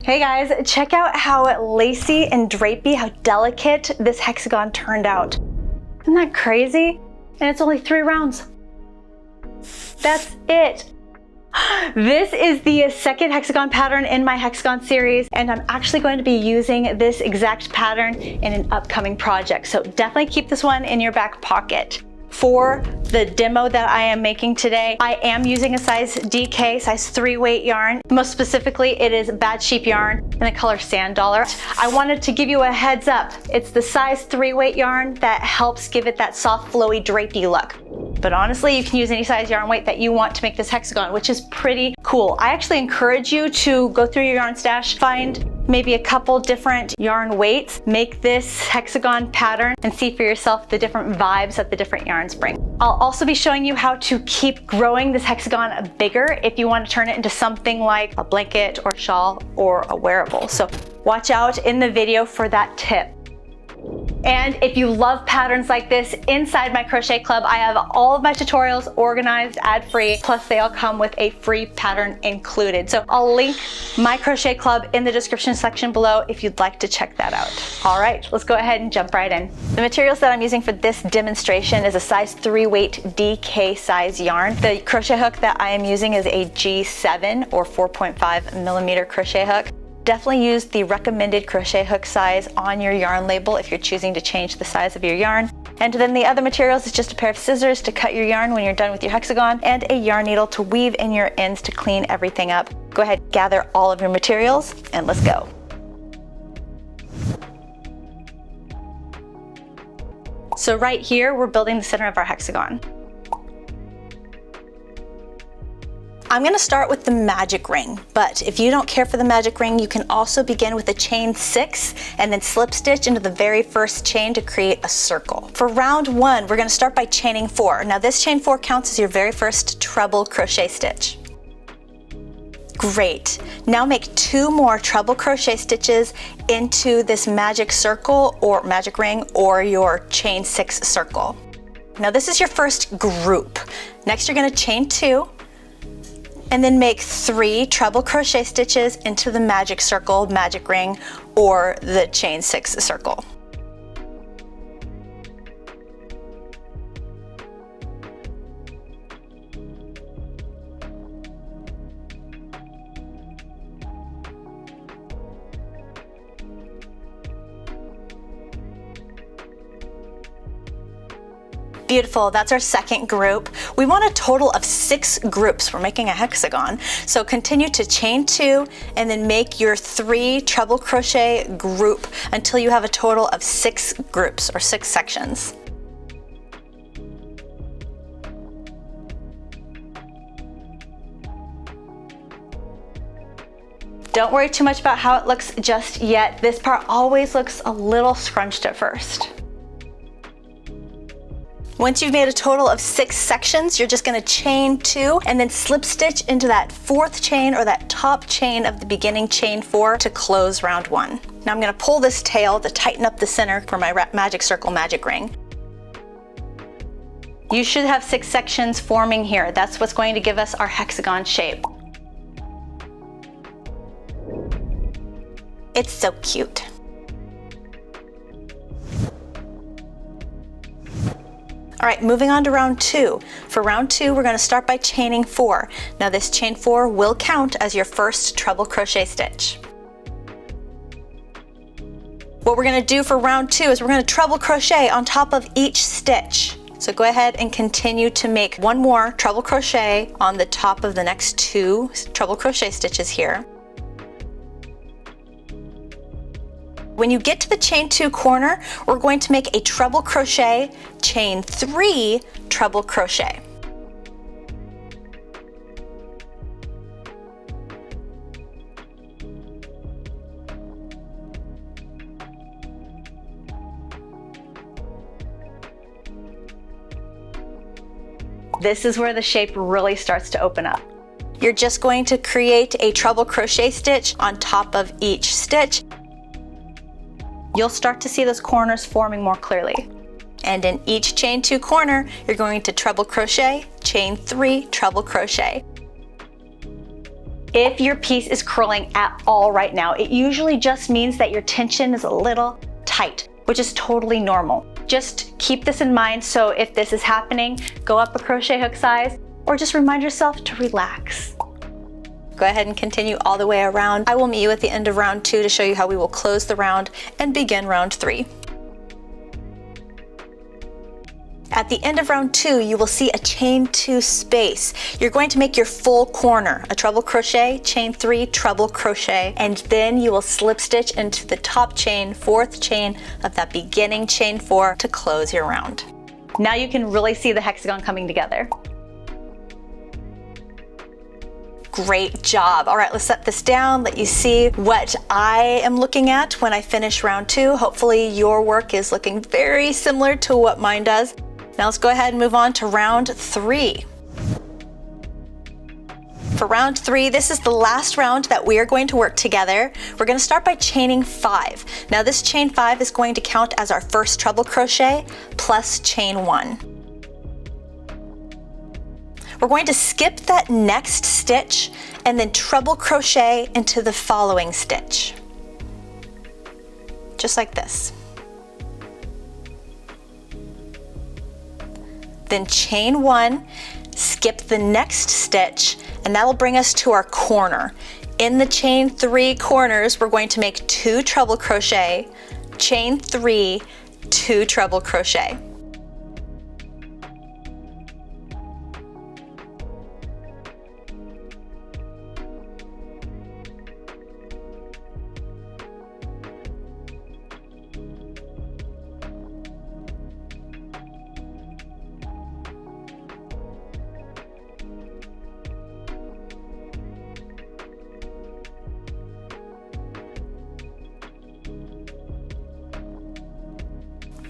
Hey guys, check out how lacy and drapey, how delicate this hexagon turned out. Isn't that crazy? And it's only 3 rounds. That's it. This is the second hexagon pattern in my hexagon series, and I'm actually going to be using this exact pattern in an upcoming project. So definitely keep this one in your back pocket. For the demo that I am making today, I am using a size DK, size 3 weight yarn. Most specifically, it is Bad Sheep yarn in the color Sand Dollar. I wanted to give you a heads up. It's the size 3 weight yarn that helps give it that soft, flowy, drapey look. But honestly, you can use any size yarn weight that you want to make this hexagon, which is pretty cool. I actually encourage you to go through your yarn stash, find maybe a couple different yarn weights, make this hexagon pattern, and see for yourself the different vibes that the different yarns bring. I'll also be showing you how to keep growing this hexagon bigger if you want to turn it into something like a blanket or shawl or a wearable. So watch out in the video for that tip. And if you love patterns like this, inside my crochet club, I have all of my tutorials organized ad-free, plus they all come with a free pattern included. So I'll link my crochet club in the description section below if you'd like to check that out. All right, let's go ahead and jump right in. The materials that I'm using for this demonstration is a size 3 weight DK size yarn. The crochet hook that I am using is a G7 or 4.5 millimeter crochet hook. Definitely use the recommended crochet hook size on your yarn label if you're choosing to change the size of your yarn. And then the other materials is just a pair of scissors to cut your yarn when you're done with your hexagon, and a yarn needle to weave in your ends to clean everything up. Go ahead, gather all of your materials, and let's go. So right here, we're building the center of our hexagon. I'm gonna start with the magic ring, but if you don't care for the magic ring, you can also begin with a chain 6 and then slip stitch into the very first chain to create a circle. For round 1, we're gonna start by chaining 4. Now this chain 4 counts as your very first treble crochet stitch. Great. Now make 2 more treble crochet stitches into this magic circle or magic ring or your chain 6 circle. Now this is your first group. Next you're gonna chain 2, and then make 3 treble crochet stitches into the magic circle, magic ring, or the chain 6 circle. Beautiful, that's our second group. We want a total of 6 groups. We're making a hexagon. So continue to chain 2 and then make your 3 treble crochet group until you have a total of 6 groups or 6 sections. Don't worry too much about how it looks just yet. This part always looks a little scrunched at first. Once you've made a total of 6 sections, you're just gonna chain 2 and then slip stitch into that 4th chain or that top chain of the beginning chain 4 to close round 1. Now I'm gonna pull this tail to tighten up the center for my magic circle magic ring. You should have 6 sections forming here. That's what's going to give us our hexagon shape. It's so cute. All right, moving on to round 2. For round 2, we're gonna start by chaining 4. Now this chain 4 will count as your first treble crochet stitch. What we're gonna do for round 2 is we're gonna treble crochet on top of each stitch. So go ahead and continue to make 1 more treble crochet on the top of the next 2 treble crochet stitches here. When you get to the chain 2 corner, we're going to make a treble crochet, chain 3 treble crochet. This is where the shape really starts to open up. You're just going to create a treble crochet stitch on top of each stitch. You'll start to see those corners forming more clearly. And in each chain 2 corner, you're going to treble crochet, chain 3 treble crochet. If your piece is curling at all right now, it usually just means that your tension is a little tight, which is totally normal. Just keep this in mind, so if this is happening, go up a crochet hook size, or just remind yourself to relax. Go ahead and continue all the way around. I will meet you at the end of round 2 to show you how we will close the round and begin round 3. At the end of round 2, you will see a chain 2 space. You're going to make your full corner, a treble crochet, chain 3, treble crochet, and then you will slip stitch into the top chain, 4th chain of that beginning chain 4 to close your round. Now you can really see the hexagon coming together. Great job. All right, let's set this down, let you see what I am looking at when I finish round 2. Hopefully your work is looking very similar to what mine does. Now let's go ahead and move on to round 3. For round 3, this is the last round that we are going to work together. We're going to start by chaining 5. Now this chain 5 is going to count as our first treble crochet plus chain 1. We're going to skip that next stitch and then treble crochet into the following stitch. Just like this. Then chain 1, skip the next stitch, and that'll bring us to our corner. In the chain 3 corners, we're going to make 2 treble crochet, chain 3, 2 treble crochet.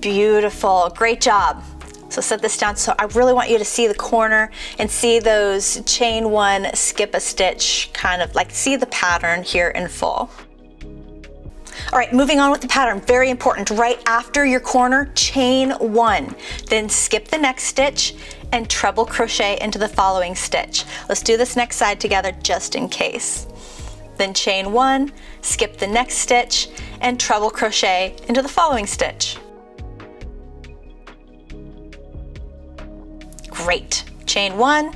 Beautiful, great job. So set this down. So I really want you to see the corner and see those chain 1, skip a stitch, kind of like see the pattern here in full. All right, moving on with the pattern, very important. Right after your corner, chain 1, then skip the next stitch and treble crochet into the following stitch. Let's do this next side together just in case. Then chain 1, skip the next stitch and treble crochet into the following stitch. Great. Chain 1,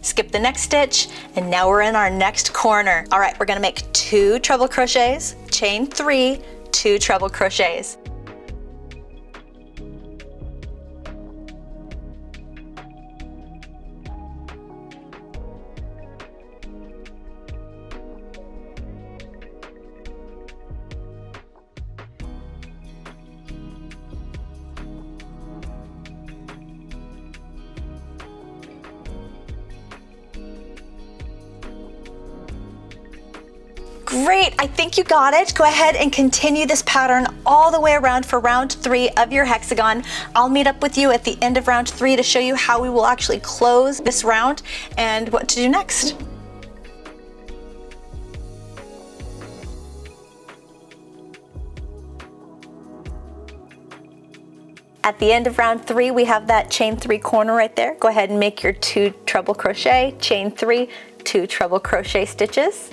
skip the next stitch, and now we're in our next corner. All right, we're gonna make 2 treble crochets, chain 3, 2 treble crochets. Great, I think you got it. Go ahead and continue this pattern all the way around for round 3 of your hexagon. I'll meet up with you at the end of round 3 to show you how we will actually close this round and what to do next. At the end of round 3, we have that chain 3 corner right there. Go ahead and make your 2 treble crochet, chain 3, 2 treble crochet stitches.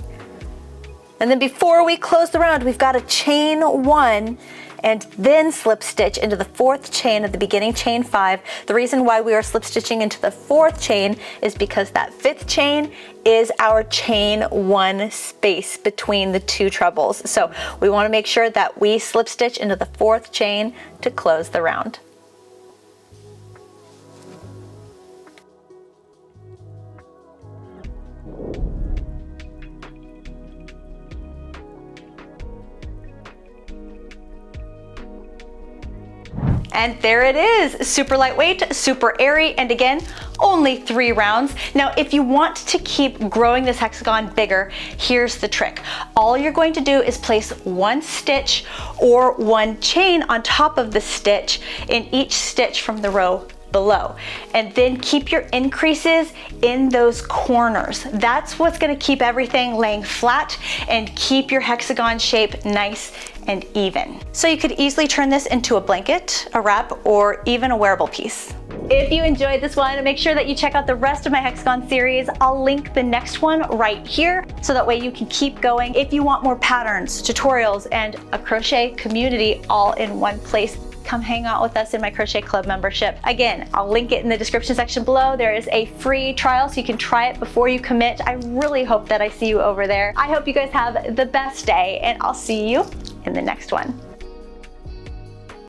And then before we close the round, we've got a chain 1 and then slip stitch into the 4th chain of the beginning chain 5. The reason why we are slip stitching into the 4th chain is because that 5th chain is our chain 1 space between the 2 trebles. So we want to make sure that we slip stitch into the 4th chain to close the round. And there it is, super lightweight, super airy, and again, only 3 rounds. Now, if you want to keep growing this hexagon bigger, here's the trick. All you're going to do is place 1 stitch or 1 chain on top of the stitch in each stitch from the row below, and then keep your increases in those corners. That's what's going to keep everything laying flat and keep your hexagon shape nice and even. So you could easily turn this into a blanket, a wrap, or even a wearable piece. If you enjoyed this one, make sure that you check out the rest of my Hexagon series. I'll link the next one right here, so that way you can keep going. If you want more patterns, tutorials, and a crochet community all in one place, come hang out with us in my Crochet Club membership. Again, I'll link it in the description section below. There is a free trial, so you can try it before you commit. I really hope that I see you over there. I hope you guys have the best day, and I'll see you in the next one.